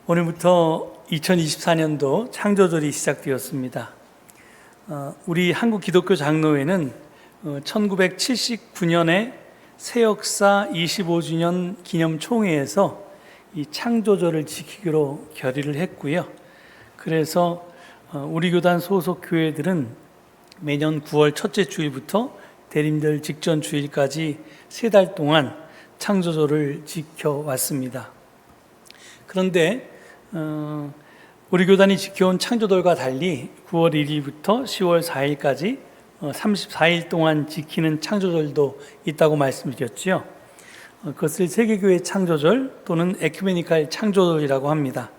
오늘부터 2024년도 창조절이 시작되었습니다. 우리 한국 기독교 장로회는 1979년에 새역사 25주년 기념 총회에서 이 창조절을 지키기로 결의를 했고요. 그래서 우리 교단 소속 교회들은 매년 9월 첫째 주일부터 대림절 직전 주일까지 3달 동안 창조절을 지켜왔습니다. 그런데 우리 교단이 지켜온 창조절과 달리 9월 1일부터 10월 4일까지 34일 동안 지키는 창조절도 있다고 말씀드렸지요. 그것을 세계교회 창조절 또는 에큐메니칼 창조절이라고 합니다.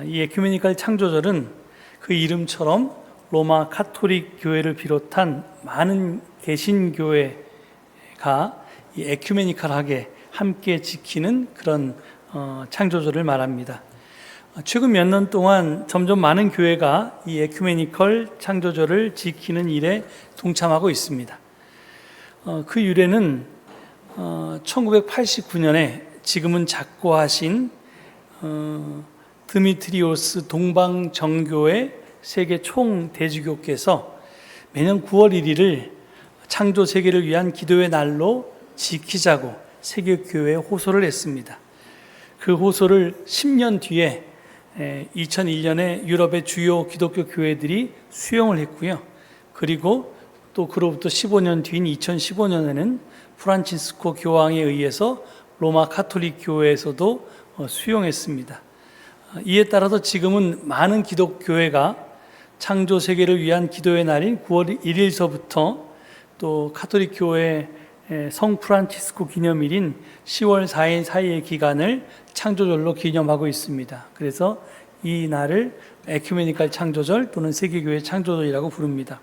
이 에큐메니칼 창조절은 그 이름처럼 로마 카톨릭 교회를 비롯한 많은 개신교회가 이 에큐메니칼하게 함께 지키는 그런 창조절을 말합니다. 최근 몇 년 동안 점점 많은 교회가 이 에큐메니컬 창조절을 지키는 일에 동참하고 있습니다. 그 유래는 1989년에 지금은 작고하신 드미트리오스 동방정교회 세계 총대주교께서 매년 9월 1일을 창조 세계를 위한 기도의 날로 지키자고 세계교회에 호소를 했습니다. 그 호소를 10년 뒤에 2001년에 유럽의 주요 기독교 교회들이 수용을 했고요. 그리고 또 그로부터 15년 뒤인 2015년에는 프란치스코 교황에 의해서 로마 카톨릭 교회에서도 수용했습니다. 이에 따라서 지금은 많은 기독교회가 창조 세계를 위한 기도의 날인 9월 1일서부터 또 카톨릭 교회 성 프란치스코 기념일인 10월 4일 사이의 기간을 창조절로 기념하고 있습니다. 그래서 이 날을 에큐메니칼 창조절 또는 세계교회 창조절이라고 부릅니다.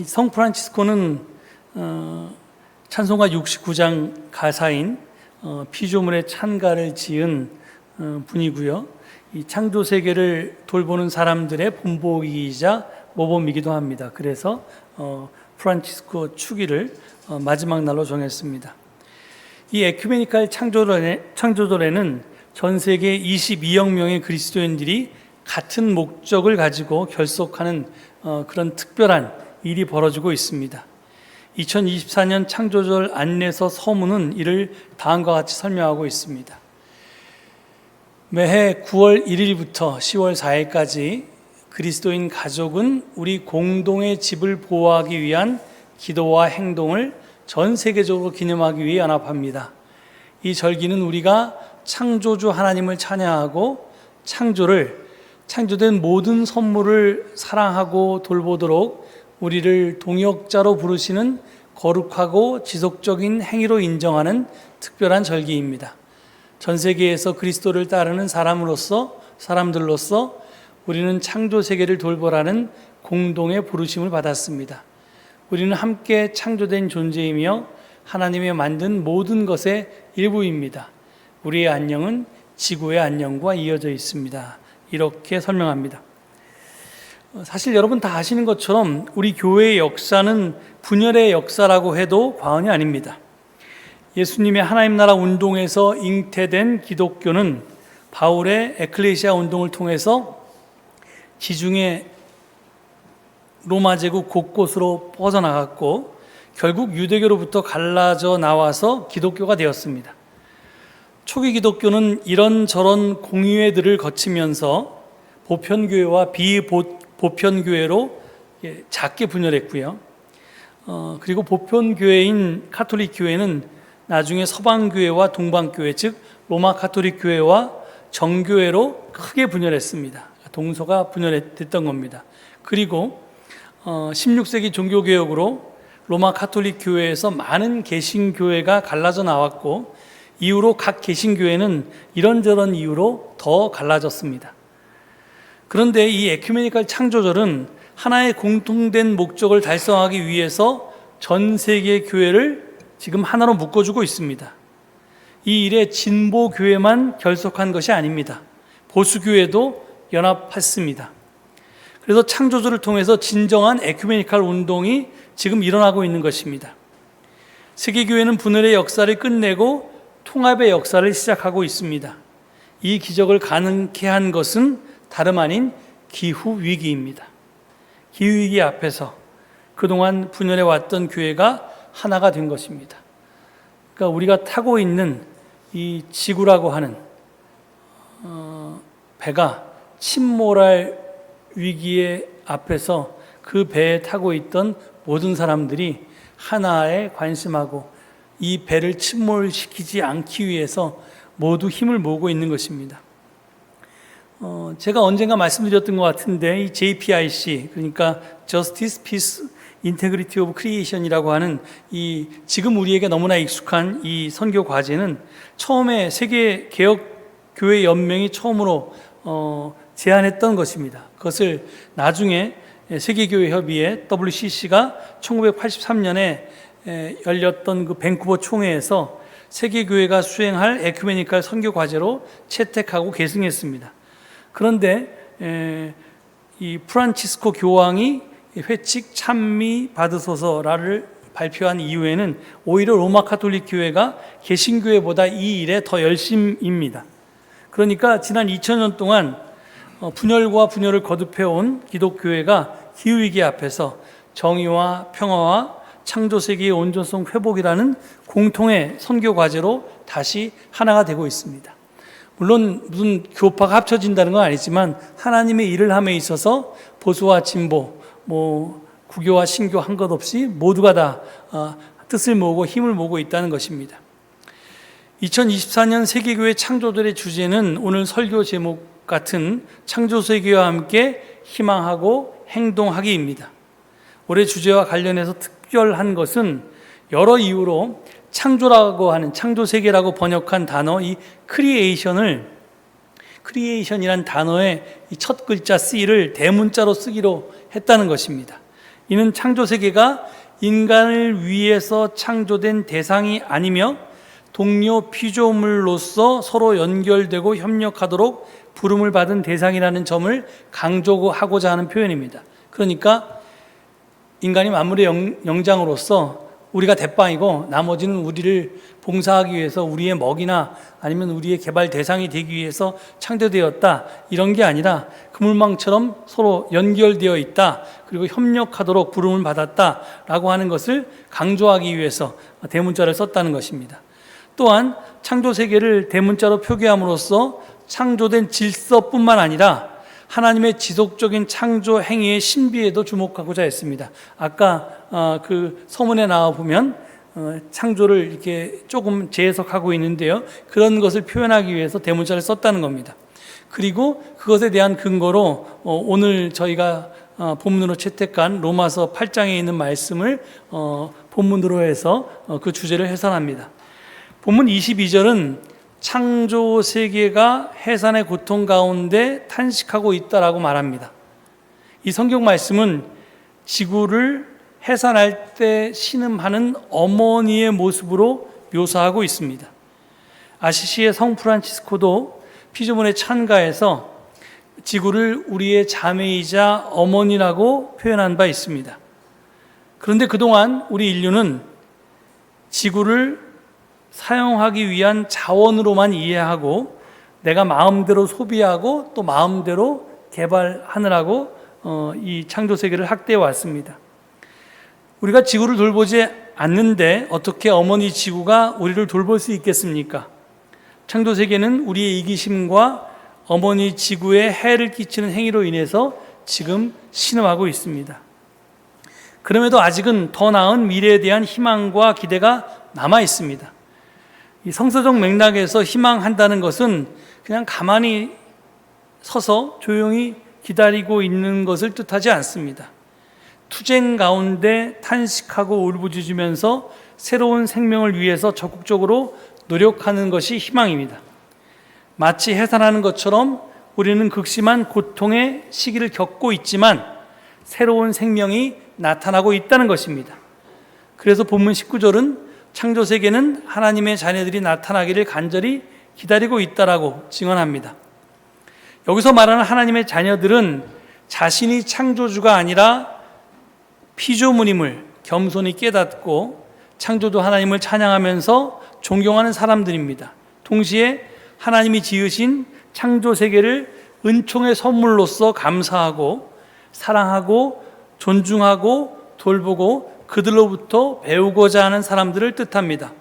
성 프란치스코는 찬송가 69장 가사인 피조물의 찬가를 지은 분이고요. 이 창조 세계를 돌보는 사람들의 본보기이자 모범이기도 합니다. 그래서 프란치스코 축일을 마지막 날로 정했습니다. 이 에큐메니칼 창조절에는 전 세계 22억 명의 그리스도인들이 같은 목적을 가지고 결속하는 그런 특별한 일이 벌어지고 있습니다. 2024년 창조절 안내서 서문은 이를 다음과 같이 설명하고 있습니다. 매해 9월 1일부터 10월 4일까지 그리스도인 가족은 우리 공동의 집을 보호하기 위한 기도와 행동을 전 세계적으로 기념하기 위해 연합합니다. 이 절기는 우리가 창조주 하나님을 찬양하고 창조된 모든 선물을 사랑하고 돌보도록 우리를 동역자로 부르시는 거룩하고 지속적인 행위로 인정하는 특별한 절기입니다. 전 세계에서 그리스도를 따르는 사람들로서 우리는 창조 세계를 돌보라는 공동의 부르심을 받았습니다. 우리는 함께 창조된 존재이며 하나님의 만든 모든 것의 일부입니다. 우리의 안녕은 지구의 안녕과 이어져 있습니다. 이렇게 설명합니다. 사실 여러분 다 아시는 것처럼 우리 교회의 역사는 분열의 역사라고 해도 과언이 아닙니다. 예수님의 하나님 나라 운동에서 잉태된 기독교는 바울의 에클레시아 운동을 통해서 지중해 로마 제국 곳곳으로 뻗어나갔고 결국 유대교로부터 갈라져 나와서 기독교가 되었습니다. 초기 기독교는 이런저런 공유회들을 거치면서 보편교회와 비보편교회로 작게 분열했고요. 그리고 보편교회인 카톨릭 교회는 나중에 서방교회와 동방교회, 즉 로마 카톨릭 교회와 정교회로 크게 분열했습니다. 동서가 분열됐던 겁니다. 그리고 16세기 종교개혁으로 로마 카톨릭 교회에서 많은 개신교회가 갈라져 나왔고 이후로 각 개신교회는 이런저런 이유로 더 갈라졌습니다. 그런데 이 에큐메니칼 창조절은 하나의 공통된 목적을 달성하기 위해서 전 세계 교회를 지금 하나로 묶어주고 있습니다. 이 일에 진보교회만 결속한 것이 아닙니다. 보수교회도 연합했습니다. 그래서 창조절을 통해서 진정한 에큐메니칼 운동이 지금 일어나고 있는 것입니다. 세계교회는 분열의 역사를 끝내고 통합의 역사를 시작하고 있습니다. 이 기적을 가능케 한 것은 다름 아닌 기후위기입니다. 기후위기 앞에서 그동안 분열해 왔던 교회가 하나가 된 것입니다. 그러니까 우리가 타고 있는 이 지구라고 하는 배가 침몰할 위기의 앞에서 그 배에 타고 있던 모든 사람들이 하나에 관심하고 이 배를 침몰시키지 않기 위해서 모두 힘을 모으고 있는 것입니다. 제가 언젠가 말씀드렸던 것 같은데 이 JPIC, 그러니까 Justice, Peace, Integrity of Creation이라고 하는 이 지금 우리에게 너무나 익숙한 이 선교 과제는 처음에 세계 개혁 교회 연맹이 처음으로 제안했던 것입니다. 그것을 나중에 세계교회 협의회 WCC가 1983년에 열렸던 그 밴쿠버 총회에서 세계교회가 수행할 에큐메니컬 선교 과제로 채택하고 계승했습니다. 그런데 이 프란치스코 교황이 회칙 찬미 받으소서라를 발표한 이후에는 오히려 로마 가톨릭 교회가 개신교회보다 이 일에 더 열심입니다. 그러니까 지난 2000년 동안 분열과 분열을 거듭해온 기독교회가 기후위기 앞에서 정의와 평화와 창조세계의 온전성 회복이라는 공통의 선교 과제로 다시 하나가 되고 있습니다. 물론 무슨 교파가 합쳐진다는 건 아니지만 하나님의 일을 함에 있어서 보수와 진보, 구교와 신교 한 것 없이 모두가 다 뜻을 모으고 힘을 모으고 있다는 것입니다. 2024년 세계교회 창조들의 주제는 오늘 설교 제목 같은 창조세계와 함께 희망하고 행동하기입니다. 올해 주제와 관련해서 특별한 것은 여러 이유로 창조라고 하는 창조세계라고 번역한 단어 이 크리에이션이란 단어의 첫 글자 C를 대문자로 쓰기로 했다는 것입니다. 이는 창조세계가 인간을 위해서 창조된 대상이 아니며 동료 피조물로서 서로 연결되고 협력하도록 부름을 받은 대상이라는 점을 강조하고자 하는 표현입니다. 그러니까 인간이 만물의 영장으로서 우리가 대빵이고 나머지는 우리를 봉사하기 위해서 우리의 먹이나 아니면 우리의 개발 대상이 되기 위해서 창조되었다, 이런 게 아니라 그물망처럼 서로 연결되어 있다, 그리고 협력하도록 부름을 받았다라고 하는 것을 강조하기 위해서 대문자를 썼다는 것입니다. 또한 창조세계를 대문자로 표기함으로써 창조된 질서뿐만 아니라 하나님의 지속적인 창조 행위의 신비에도 주목하고자 했습니다. 아까 그 서문에 나와 보면 창조를 이렇게 조금 재해석하고 있는데요. 그런 것을 표현하기 위해서 대문자를 썼다는 겁니다. 그리고 그것에 대한 근거로 오늘 저희가 본문으로 채택한 로마서 8장에 있는 말씀을 본문으로 해서 그 주제를 해설합니다. 본문 22절은 창조 세계가 해산의 고통 가운데 탄식하고 있다라고 말합니다. 이 성경 말씀은 지구를 해산할 때 신음하는 어머니의 모습으로 묘사하고 있습니다. 아시시의 성 프란치스코도 피조물의 찬가에서 지구를 우리의 자매이자 어머니라고 표현한 바 있습니다. 그런데 그동안 우리 인류는 지구를 사용하기 위한 자원으로만 이해하고 내가 마음대로 소비하고 또 마음대로 개발하느라고 이 창조세계를 학대해 왔습니다. 우리가 지구를 돌보지 않는데 어떻게 어머니 지구가 우리를 돌볼 수 있겠습니까? 창조세계는 우리의 이기심과 어머니 지구에 해를 끼치는 행위로 인해서 지금 신음하고 있습니다. 그럼에도 아직은 더 나은 미래에 대한 희망과 기대가 남아 있습니다. 이 성서적 맥락에서 희망한다는 것은 그냥 가만히 서서 조용히 기다리고 있는 것을 뜻하지 않습니다. 투쟁 가운데 탄식하고 울부짖으면서 새로운 생명을 위해서 적극적으로 노력하는 것이 희망입니다. 마치 해산하는 것처럼 우리는 극심한 고통의 시기를 겪고 있지만 새로운 생명이 나타나고 있다는 것입니다. 그래서 본문 19절은 창조세계는 하나님의 자녀들이 나타나기를 간절히 기다리고 있다라고 증언합니다. 여기서 말하는 하나님의 자녀들은 자신이 창조주가 아니라 피조물임을 겸손히 깨닫고 창조주 하나님을 찬양하면서 존경하는 사람들입니다. 동시에 하나님이 지으신 창조 세계를 은총의 선물로서 감사하고 사랑하고 존중하고 돌보고 그들로부터 배우고자 하는 사람들을 뜻합니다.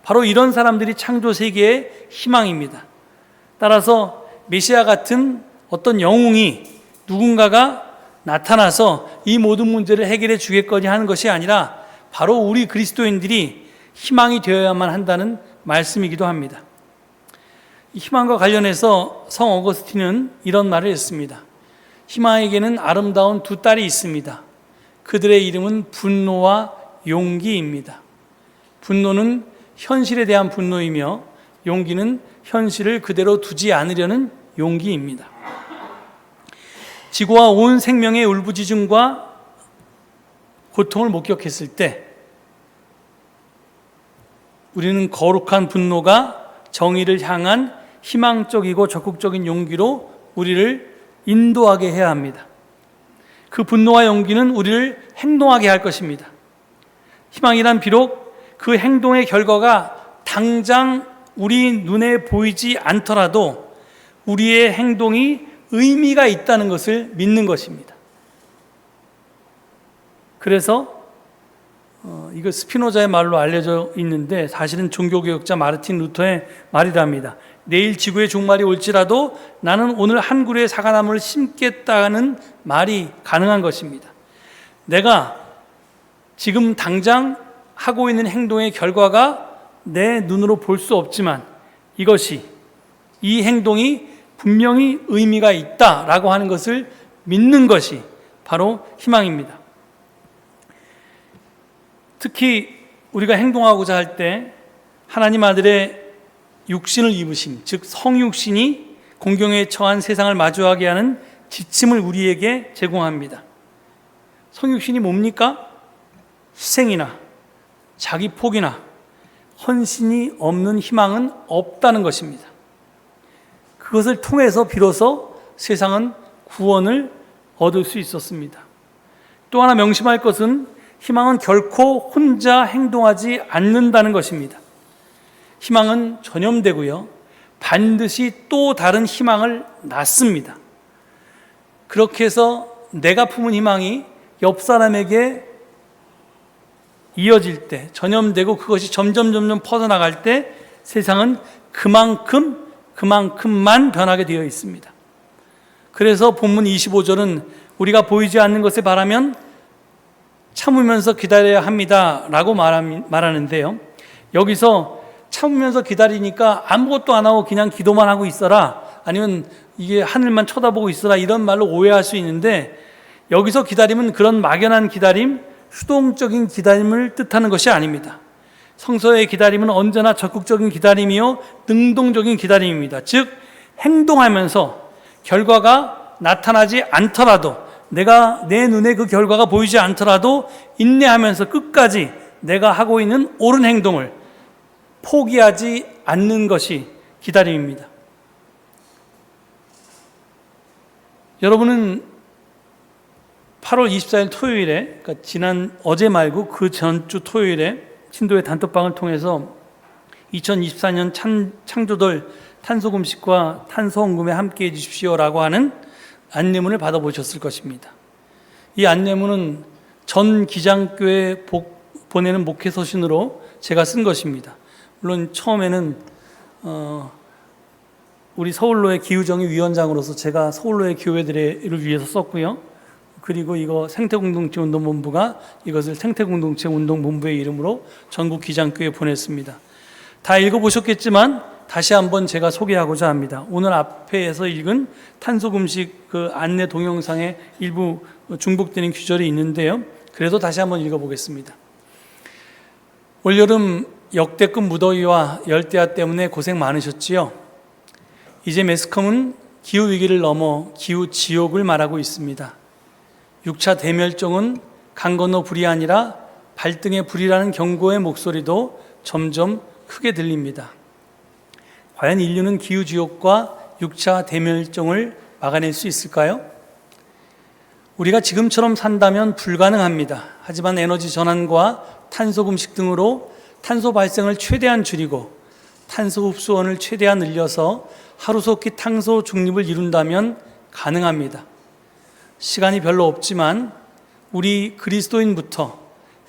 바로 이런 사람들이 창조 세계의 희망입니다. 따라서 메시아 같은 어떤 영웅이 누군가가 나타나서 이 모든 문제를 해결해 주겠거니 하는 것이 아니라 바로 우리 그리스도인들이 희망이 되어야만 한다는 말씀이기도 합니다. 이 희망과 관련해서 성 어거스틴은 이런 말을 했습니다. 희망에게는 아름다운 두 딸이 있습니다. 그들의 이름은 분노와 용기입니다. 분노는 현실에 대한 분노이며 용기는 현실을 그대로 두지 않으려는 용기입니다. 지구와 온 생명의 울부짖음과 고통을 목격했을 때 우리는 거룩한 분노가 정의를 향한 희망적이고 적극적인 용기로 우리를 인도하게 해야 합니다. 그 분노와 용기는 우리를 행동하게 할 것입니다. 희망이란 비록 그 행동의 결과가 당장 우리 눈에 보이지 않더라도 우리의 행동이 의미가 있다는 것을 믿는 것입니다. 그래서 이거 스피노자의 말로 알려져 있는데 사실은 종교개혁자 마르틴 루터의 말이랍니다. 내일 지구의 종말이 올지라도 나는 오늘 한 그루의 사과나무를 심겠다는 말이 가능한 것입니다. 내가 지금 당장 하고 있는 행동의 결과가 내 눈으로 볼 수 없지만 이 행동이 분명히 의미가 있다라고 하는 것을 믿는 것이 바로 희망입니다. 특히 우리가 행동하고자 할 때 하나님 아들의 육신을 입으심, 즉 성육신이 공경에 처한 세상을 마주하게 하는 지침을 우리에게 제공합니다. 성육신이 뭡니까? 희생이나 자기 포기나 헌신이 없는 희망은 없다는 것입니다. 그것을 통해서 비로소 세상은 구원을 얻을 수 있었습니다. 또 하나 명심할 것은 희망은 결코 혼자 행동하지 않는다는 것입니다. 희망은 전염되고요, 반드시 또 다른 희망을 낳습니다. 그렇게 해서 내가 품은 희망이 옆 사람에게 이어질 때, 전염되고 그것이 점점 퍼져나갈 때 세상은 그만큼만 변하게 되어 있습니다. 그래서 본문 25절은 우리가 보이지 않는 것을 바라면 참으면서 기다려야 합니다 라고 말하는데요, 여기서 참으면서 기다리니까 아무것도 안 하고 그냥 기도만 하고 있어라, 아니면 이게 하늘만 쳐다보고 있어라, 이런 말로 오해할 수 있는데, 여기서 기다림은 그런 막연한 기다림, 수동적인 기다림을 뜻하는 것이 아닙니다. 성서의 기다림은 언제나 적극적인 기다림이요 능동적인 기다림입니다. 즉 행동하면서 결과가 나타나지 않더라도, 내가 내 눈에 그 결과가 보이지 않더라도 인내하면서 끝까지 내가 하고 있는 옳은 행동을 포기하지 않는 것이 기다림입니다. 여러분은 8월 24일 토요일에, 그러니까 어제 말고 그 전주 토요일에 신도의 단톡방을 통해서 2024년 창조절 탄소금식과 탄소헌금에 함께해 주십시오라고 하는 안내문을 받아보셨을 것입니다. 이 안내문은 전 기장교회 보내는 목회 서신으로 제가 쓴 것입니다. 물론 처음에는 우리 서울로의 기후정의 위원장으로서 제가 서울로의 교회들을 위해서 썼고요. 그리고 이거 생태공동체 운동본부가 이것을 생태공동체 운동본부의 이름으로 전국 기장교회에 보냈습니다. 다 읽어보셨겠지만 다시 한번 제가 소개하고자 합니다. 오늘 앞에서 읽은 탄소금식 그 안내 동영상에 일부 중복되는 규절이 있는데요, 그래도 다시 한번 읽어보겠습니다. 올여름 역대급 무더위와 열대야 때문에 고생 많으셨지요? 이제 매스컴은 기후위기를 넘어 기후지옥을 말하고 있습니다. 6차 대멸종은 강 건너 불이 아니라 발등에 불이라는 경고의 목소리도 점점 크게 들립니다. 과연 인류는 기후지옥과 6차 대멸종을 막아낼 수 있을까요? 우리가 지금처럼 산다면 불가능합니다. 하지만 에너지 전환과 탄소 금식 등으로 탄소 발생을 최대한 줄이고 탄소 흡수원을 최대한 늘려서 하루속히 탄소 중립을 이룬다면 가능합니다. 시간이 별로 없지만 우리 그리스도인부터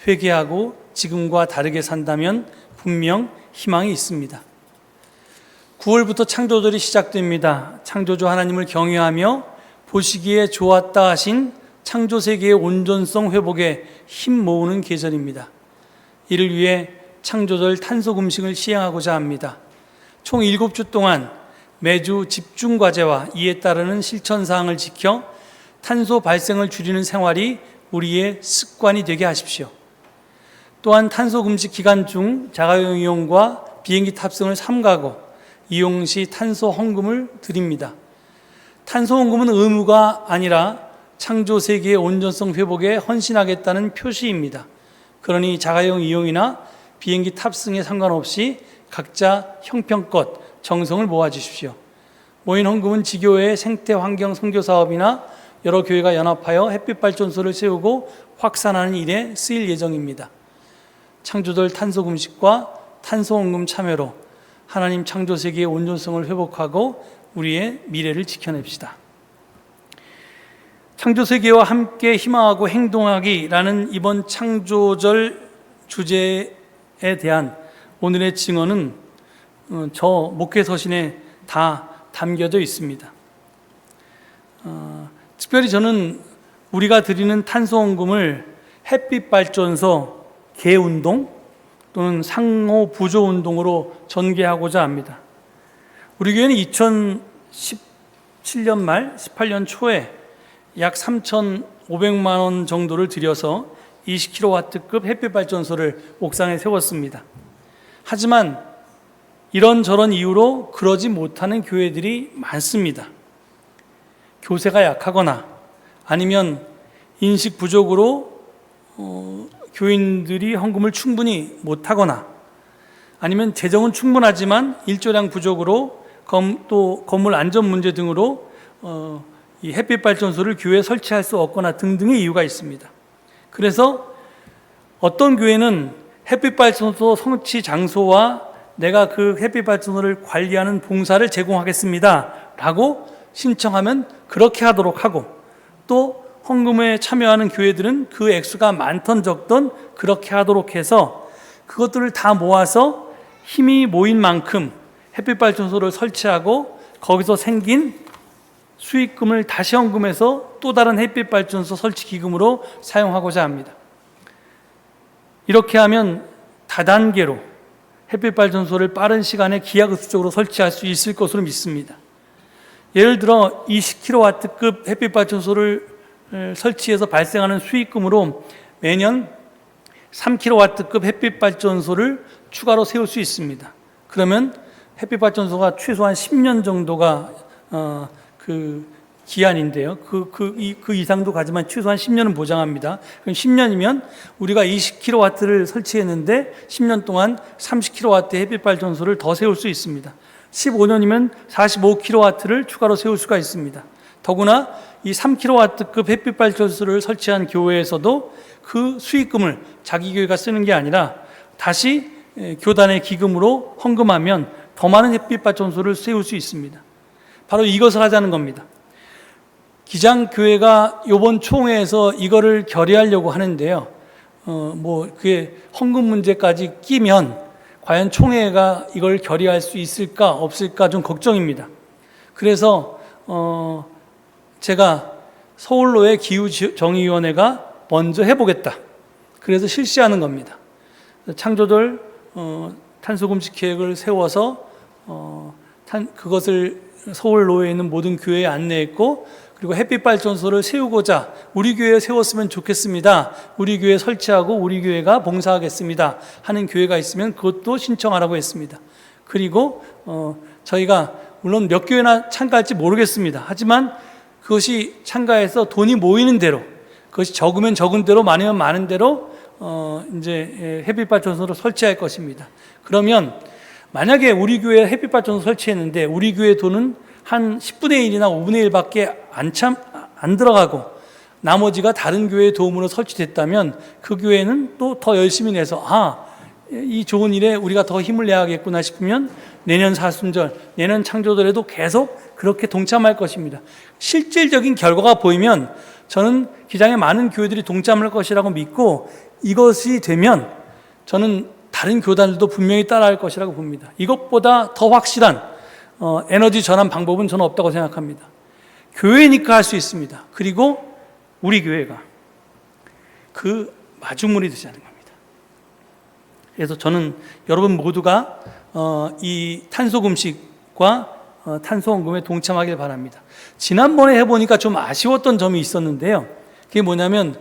회개하고 지금과 다르게 산다면 분명 희망이 있습니다. 9월부터 창조절이 시작됩니다. 창조주 하나님을 경외하며 보시기에 좋았다 하신 창조세계의 온전성 회복에 힘 모으는 계절입니다. 이를 위해 창조절 탄소금식을 시행하고자 합니다. 총 7주 동안 매주 집중과제와 이에 따르는 실천사항을 지켜 탄소 발생을 줄이는 생활이 우리의 습관이 되게 하십시오. 또한 탄소금식 기간 중 자가용 이용과 비행기 탑승을 삼가고 이용 시 탄소 헌금을 드립니다. 탄소 헌금은 의무가 아니라 창조세계의 온전성 회복에 헌신하겠다는 표시입니다. 그러니 자가용 이용이나 비행기 탑승에 상관없이 각자 형편껏 정성을 모아주십시오. 모인 헌금은 지교회의 생태환경 선교사업이나 여러 교회가 연합하여 햇빛발전소를 세우고 확산하는 일에 쓰일 예정입니다. 창조절 탄소금식과 탄소헌금 참여로 하나님 창조세계의 온전성을 회복하고 우리의 미래를 지켜냅시다. 창조세계와 함께 희망하고 행동하기라는 이번 창조절 주제에 대한 오늘의 증언은 저 목회서신에 다 담겨져 있습니다. 특별히 저는 우리가 드리는 탄소헌금을 햇빛발전소 개운동 또는 상호 부조운동으로 전개하고자 합니다. 우리 교회는 2017년 말 18년 초에 약 3,500만 원 정도를 들여서 20kW급 햇빛발전소를 옥상에 세웠습니다. 하지만 이런저런 이유로 그러지 못하는 교회들이 많습니다. 교세가 약하거나 아니면 인식 부족으로 교인들이 헌금을 충분히 못하거나 아니면 재정은 충분하지만 일조량 부족으로 또 건물 안전 문제 등으로 이 햇빛발전소를 교회에 설치할 수 없거나 등등의 이유가 있습니다. 그래서 어떤 교회는 햇빛발전소 설치 장소와 내가 그 햇빛발전소를 관리하는 봉사를 제공하겠습니다 라고 신청하면 그렇게 하도록 하고, 또 헌금에 참여하는 교회들은 그 액수가 많던 적던 그렇게 하도록 해서 그것들을 다 모아서 힘이 모인 만큼 햇빛발전소를 설치하고 거기서 생긴 수익금을 다시 헌금해서 또 다른 햇빛발전소 설치 기금으로 사용하고자 합니다. 이렇게 하면 다단계로 햇빛발전소를 빠른 시간에 기하급수적으로 설치할 수 있을 것으로 믿습니다. 예를 들어 20kW급 햇빛발전소를 설치해서 발생하는 수익금으로 매년 3kW급 햇빛발전소를 추가로 세울 수 있습니다. 그러면 햇빛발전소가 최소한 10년 정도가 그 기한인데요. 그 이상도 가지만 최소한 10년은 보장합니다. 그럼 10년이면 우리가 20kW를 설치했는데 10년 동안 30kW의 햇빛발전소를 더 세울 수 있습니다. 15년이면 45kW를 추가로 세울 수가 있습니다. 더구나 이 3kW급 햇빛발전소를 설치한 교회에서도 그 수익금을 자기 교회가 쓰는 게 아니라 다시 교단의 기금으로 헌금하면 더 많은 햇빛발전소를 세울 수 있습니다. 바로 이것을 하자는 겁니다. 기장교회가 이번 총회에서 이거를 결의하려고 하는데요. 그게 헌금 문제까지 끼면 과연 총회가 이걸 결의할 수 있을까 없을까 좀 걱정입니다. 그래서 제가 서울로의 기후정의위원회가 먼저 해보겠다. 그래서 실시하는 겁니다. 창조절 탄소금식 계획을 세워서 그것을 서울로에 있는 모든 교회에 안내했고, 그리고 햇빛발전소를 세우고자 우리 교회에 세웠으면 좋겠습니다. 우리 교회에 설치하고 우리 교회가 봉사하겠습니다 하는 교회가 있으면 그것도 신청하라고 했습니다. 그리고 저희가 물론 몇 교회나 참가할지 모르겠습니다. 하지만 그것이 참가해서 돈이 모이는 대로, 그것이 적으면 적은 대로 많으면 많은 대로 이제 햇빛발전소를 설치할 것입니다. 그러면 만약에 우리 교회에 햇빛발전소 설치했는데 우리 교회 돈은 한 10분의 1이나 5분의 1밖에 안 들어가고 나머지가 다른 교회의 도움으로 설치됐다면 그 교회는 또 더 열심히 내서 이 좋은 일에 우리가 더 힘을 내야겠구나 싶으면 내년 사순절, 내년 창조절에도 계속 그렇게 동참할 것입니다. 실질적인 결과가 보이면 저는 기장에 많은 교회들이 동참할 것이라고 믿고, 이것이 되면 저는 다른 교단들도 분명히 따라할 것이라고 봅니다. 이것보다 더 확실한 에너지 전환 방법은 저는 없다고 생각합니다. 교회니까 할 수 있습니다. 그리고 우리 교회가 그 마중물이 되자는 겁니다. 그래서 저는 여러분 모두가 이 탄소금식과 탄소헌금에 동참하길 바랍니다. 지난번에 해보니까 좀 아쉬웠던 점이 있었는데요. 그게 뭐냐면,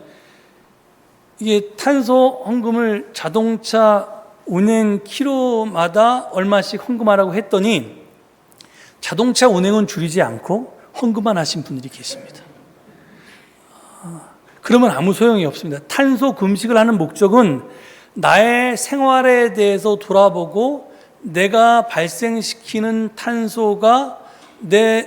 이게 탄소헌금을 자동차 운행 킬로마다 얼마씩 헌금하라고 했더니 자동차 운행은 줄이지 않고 헌금만 하신 분들이 계십니다. 그러면 아무 소용이 없습니다. 탄소 금식을 하는 목적은 나의 생활에 대해서 돌아보고 내가 발생시키는 탄소가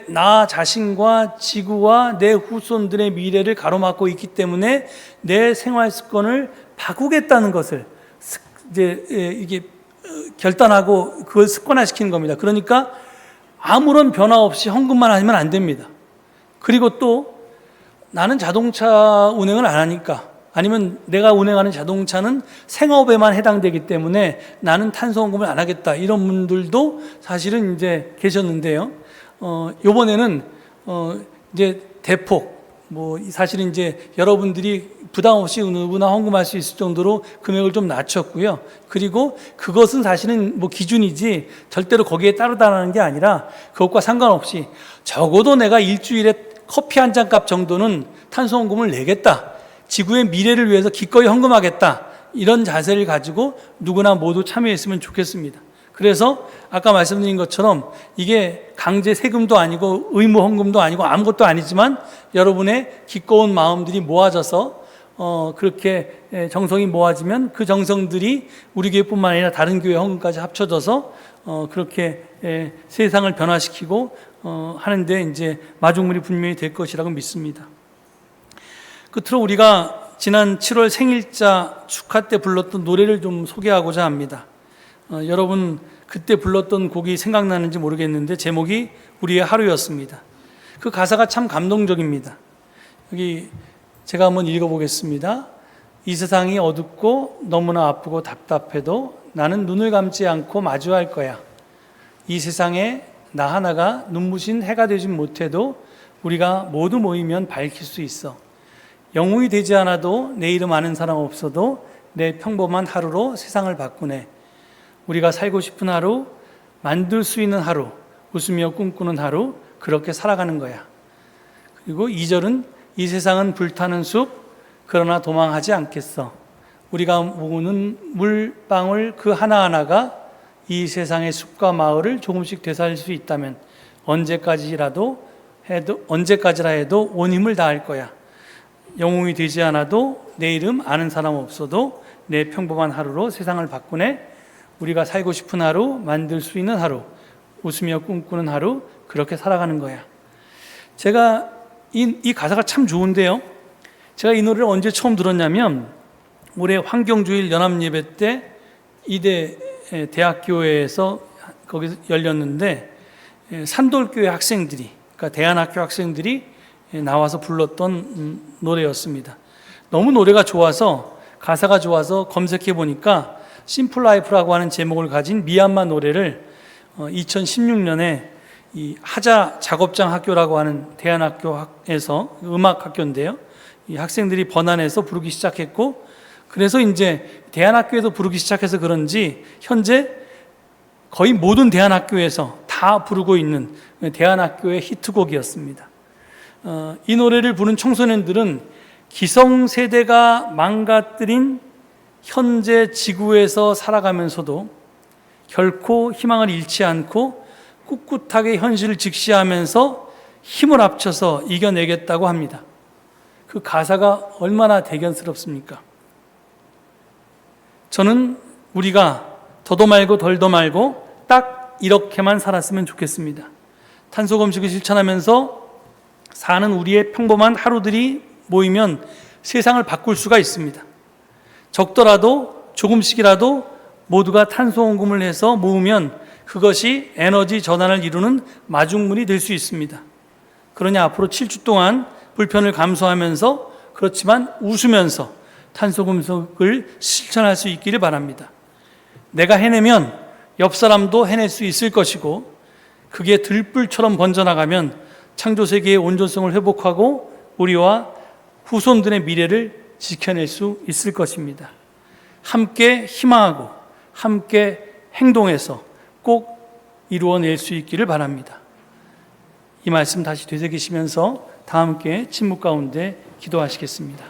나 자신과 지구와 내 후손들의 미래를 가로막고 있기 때문에 내 생활 습관을 바꾸겠다는 것을 이게 결단하고 그걸 습관화시키는 겁니다. 그러니까 아무런 변화 없이 헌금만 하면 안 됩니다. 그리고 또 나는 자동차 운행을 안 하니까, 아니면 내가 운행하는 자동차는 생업에만 해당되기 때문에 나는 탄소헌금을 안 하겠다, 이런 분들도 사실은 이제 계셨는데요. 요번에는 이제 대폭 사실은 이제 여러분들이 부담 없이 누구나 헌금할 수 있을 정도로 금액을 좀 낮췄고요. 그리고 그것은 사실은 기준이지 절대로 거기에 따르다는 게 아니라, 그것과 상관없이 적어도 내가 일주일에 커피 한 잔 값 정도는 탄소헌금을 내겠다, 지구의 미래를 위해서 기꺼이 헌금하겠다, 이런 자세를 가지고 누구나 모두 참여했으면 좋겠습니다. 그래서 아까 말씀드린 것처럼 이게 강제 세금도 아니고 의무 헌금도 아니고 아무것도 아니지만 여러분의 기꺼운 마음들이 모아져서 그렇게 정성이 모아지면 그 정성들이 우리 교회뿐만 아니라 다른 교회 헌금까지 합쳐져서 그렇게 세상을 변화시키고 하는데 이제 마중물이 분명히 될 것이라고 믿습니다. 끝으로 우리가 지난 7월 생일자 축하 때 불렀던 노래를 좀 소개하고자 합니다. 여러분 그때 불렀던 곡이 생각나는지 모르겠는데 제목이 우리의 하루였습니다. 그 가사가 참 감동적입니다. 여기 제가 한번 읽어보겠습니다. 이 세상이 어둡고 너무나 아프고 답답해도 나는 눈을 감지 않고 마주할 거야. 이 세상에 나 하나가 눈부신 해가 되진 못해도 우리가 모두 모이면 밝힐 수 있어. 영웅이 되지 않아도 내 이름 아는 사람 없어도 내 평범한 하루로 세상을 바꾸네. 우리가 살고 싶은 하루, 만들 수 있는 하루, 웃으며 꿈꾸는 하루, 그렇게 살아가는 거야. 그리고 2절은 이 세상은 불타는 숲, 그러나 도망하지 않겠어. 우리가 모으는 물방울 그 하나하나가 이 세상의 숲과 마을을 조금씩 되살릴 수 있다면 언제까지라 해도 온 힘을 다할 거야. 영웅이 되지 않아도 내 이름 아는 사람 없어도 내 평범한 하루로 세상을 바꾸네. 우리가 살고 싶은 하루, 만들 수 있는 하루, 웃으며 꿈꾸는 하루, 그렇게 살아가는 거야. 제가 이 가사가 참 좋은데요. 제가 이 노래를 언제 처음 들었냐면 올해 환경주일 연합예배 때 이대 대학교에서 거기서 열렸는데 산돌교회 학생들이, 그러니까 대안학교 학생들이 나와서 불렀던 노래였습니다. 너무 노래가 좋아서, 가사가 좋아서 검색해 보니까 심플 라이프라고 하는 제목을 가진 미얀마 노래를 2016년에 이 하자 작업장 학교라고 하는 대안학교에서 음악 학교인데요. 이 학생들이 번안해서 부르기 시작했고, 그래서 이제 대안학교에서 부르기 시작해서 그런지 현재 거의 모든 대안학교에서 다 부르고 있는 대안학교의 히트곡이었습니다. 이 노래를 부른 청소년들은 기성세대가 망가뜨린 현재 지구에서 살아가면서도 결코 희망을 잃지 않고 꿋꿋하게 현실을 직시하면서 힘을 합쳐서 이겨내겠다고 합니다. 그 가사가 얼마나 대견스럽습니까? 저는 우리가 더도 말고 덜도 말고 딱 이렇게만 살았으면 좋겠습니다. 탄소검식을 실천하면서 사는 우리의 평범한 하루들이 모이면 세상을 바꿀 수가 있습니다. 적더라도 조금씩이라도 모두가 탄소원금을 해서 모으면 그것이 에너지 전환을 이루는 마중물이 될 수 있습니다. 그러니 앞으로 7주 동안 불편을 감수하면서 그렇지만 웃으면서 탄소금속을 실천할 수 있기를 바랍니다. 내가 해내면 옆 사람도 해낼 수 있을 것이고 그게 들불처럼 번져나가면 창조세계의 온전성을 회복하고 우리와 후손들의 미래를 지켜낼 수 있을 것입니다. 함께 희망하고 함께 행동해서 꼭 이루어낼 수 있기를 바랍니다. 이 말씀 다시 되새기시면서 다 함께 침묵 가운데 기도하시겠습니다.